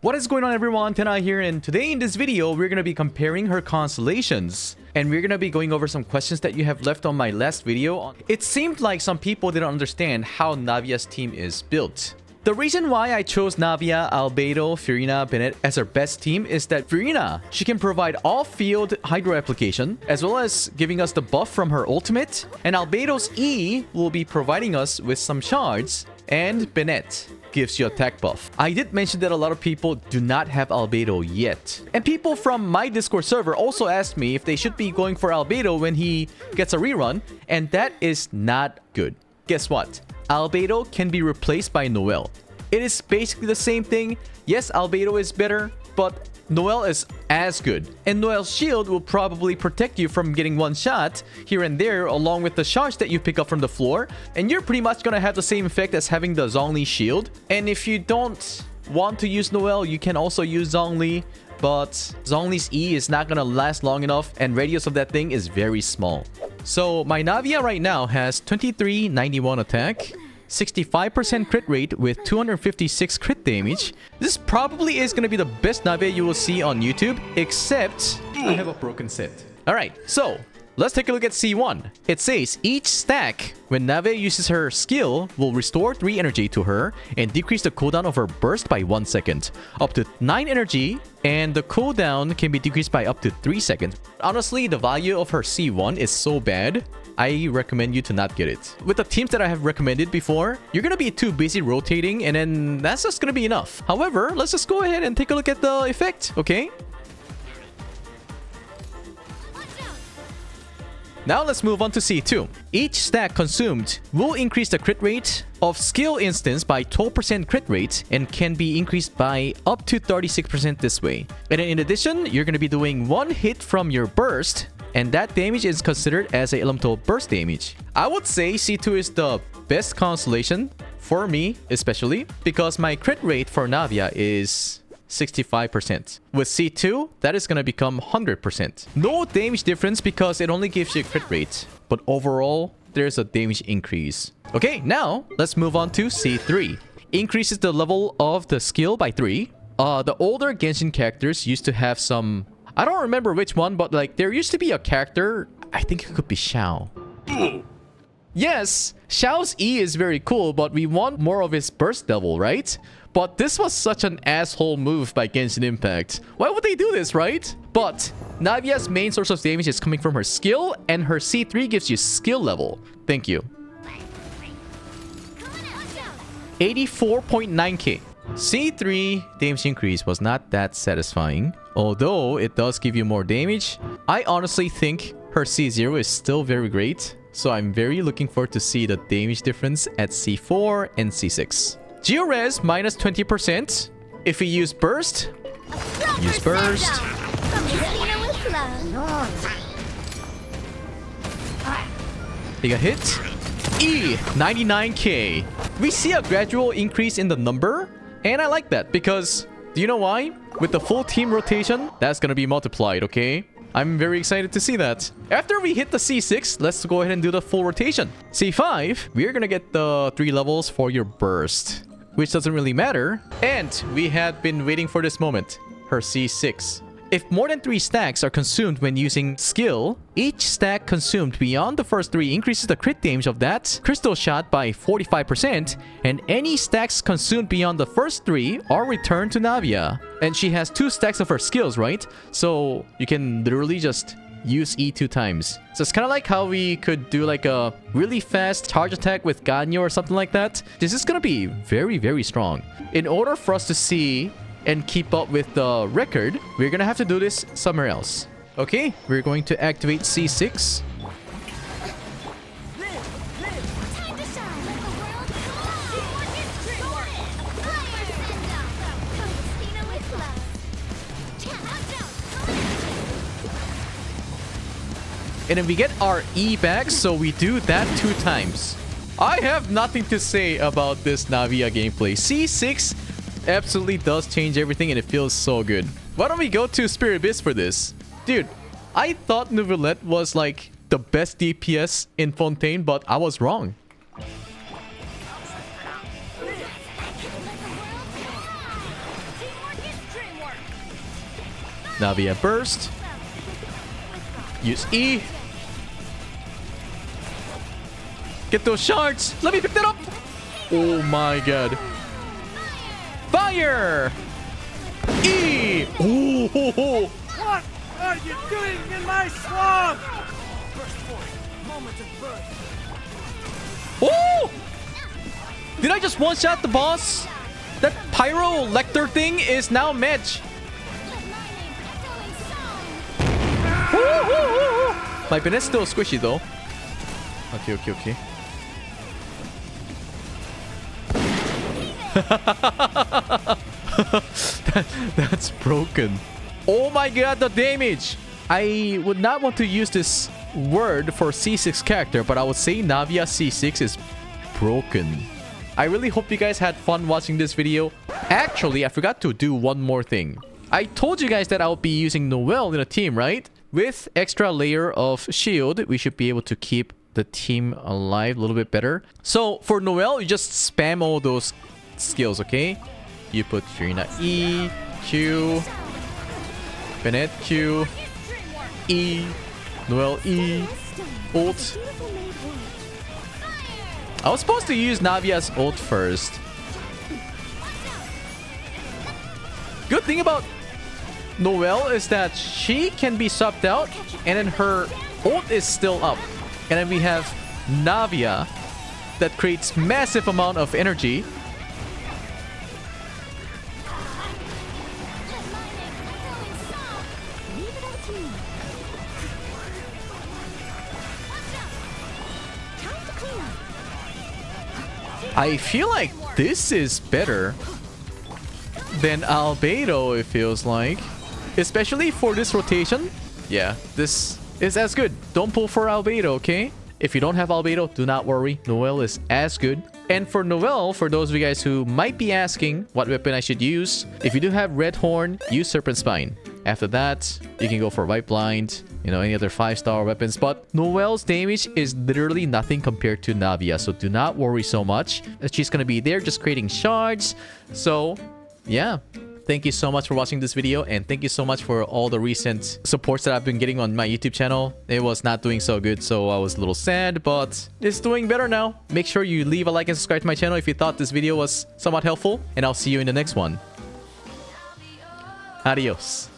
What is going on, everyone? Tenha here, and today in this video we're going to be comparing her constellations, and we're going to be going over some questions that you have left on my last video. It seemed like some people didn't understand how Navia's team is built. The reason why I chose Navia, Albedo, Furina, Bennett as her best team is that Furina, she can provide off-field hydro application as well as giving us the buff from her ultimate, and Albedo's E will be providing us with some shards, and Bennett gives you attack buff. I did mention that a lot of people do not have Albedo yet. And people from my Discord server also asked me if they should be going for Albedo when he gets a rerun, and that is not good. Guess what? Albedo can be replaced by Noelle. It is basically the same thing. Yes, Albedo is better, but Noelle is as good. And Noelle's shield will probably protect you from getting one shot here and there along with the shards that you pick up from the floor. And you're pretty much gonna have the same effect as having the Zhongli shield. And if you don't want to use Noelle, you can also use Zhongli. But Zhongli's E is not gonna last long enough, and radius of that thing is very small. So my Navia right now has 2391 attack, 65% crit rate with 256 crit damage. This probably is going to be the best Navia you will see on YouTube, except I have a broken set. Alright, so let's take a look at C1. It says each stack when Navia uses her skill will restore 3 energy to her and decrease the cooldown of her burst by 1 second, up to 9 energy, and the cooldown can be decreased by up to 3 seconds. Honestly, the value of her C1 is so bad, I recommend you to not get it. With the teams that I have recommended before, you're gonna be too busy rotating, and then that's just gonna be enough. However, let's just go ahead and take a look at the effect, okay? Now let's move on to C2. Each stack consumed will increase the crit rate of skill instance by 12% crit rate and can be increased by up to 36% this way. And then in addition, you're going to be doing 1 hit from your burst, and that damage is considered as a elemental burst damage. I would say C2 is the best constellation for me, especially because my crit rate for Navia is 65%. With C2, that is going to become 100%. No damage difference because it only gives you crit rate, but overall, there's a damage increase. Okay, now let's move on to C3. Increases the level of the skill by 3. The older Genshin characters used to have some... I don't remember which one, but like there used to be a character, I think it could be Xiao. Yes, Xiao's E is very cool, but we want more of his burst level, right? But this was such an asshole move by Genshin Impact. Why would they do this, right? But Navia's main source of damage is coming from her skill, and her C3 gives you skill level. Thank you. 84.9k. C3 damage increase was not that satisfying, although it does give you more damage. I honestly think her C0 is still very great, so I'm very looking forward to see the damage difference at C4 and C6. Geores minus 20%. If we use burst, use burst. Take a hit. E, 99k. We see a gradual increase in the number, and I like that because, do you know why? With the full team rotation, that's gonna be multiplied, okay? I'm very excited to see that. After we hit the C6, let's go ahead and do the full rotation. C5, we're gonna get the 3 levels for your burst, which doesn't really matter. And we had been waiting for this moment, her C6. If more than 3 stacks are consumed when using skill, each stack consumed beyond the first 3 increases the crit damage of that crystal shot by 45%, and any stacks consumed beyond the first 3 are returned to Navia. And she has 2 stacks of her skills, right? So you can literally just use E 2 times. So it's kind of like how we could do like a really fast charge attack with Ganyo or something like that. This is gonna be very, very strong. In order for us to see and keep up with the record, we're gonna have to do this somewhere else. Okay, we're going to activate C6. And then we get our E back, so we do that 2 times. I have nothing to say about this Navia gameplay. C6 absolutely does change everything, and it feels so good. Why don't we go to Spirit Abyss for this? Dude, I thought Nouvellette was like the best DPS in Fontaine, but I was wrong. Navia burst. Use E. Get those shards. Let me pick that up. Oh my god. Fire. E. Oh. What are you doing in my swamp? Burst forth. Moment of birth. Oh! Did I just one-shot the boss? That pyro lector thing is now match. My Benet's still squishy though. Okay. That's broken. Oh my god, the damage! I would not want to use this word for C6 character, but I would say Navia C6 is broken. I really hope you guys had fun watching this video. Actually, I forgot to do one more thing. I told you guys that I'll be using Noelle in a team, right? With extra layer of shield, we should be able to keep the team alive a little bit better. So for Noelle, you just spam all those skills, okay? You put Trina E, Q, Bennett Q, E, Noelle E, ult. I was supposed to use Navia's ult first. Good thing about Noelle is that she can be subbed out and then her ult is still up. And then we have Navia that creates massive amount of energy. I feel like this is better than Albedo, it feels like. Especially for this rotation. Yeah, this is as good. Don't pull for Albedo, okay? If you don't have Albedo, do not worry. Noelle is as good. And for Noelle, for those of you guys who might be asking what weapon I should use, if you do have Red Horn, use Serpent Spine. After that, you can go for White Blind, you know, any other 5-star weapons. But Noelle's damage is literally nothing compared to Navia, so do not worry so much. She's gonna be there just creating shards. So, yeah. Thank you so much for watching this video, and thank you so much for all the recent supports that I've been getting on my YouTube channel. It was not doing so good, so I was a little sad, but it's doing better now. Make sure you leave a like and subscribe to my channel if you thought this video was somewhat helpful, and I'll see you in the next one. Adios.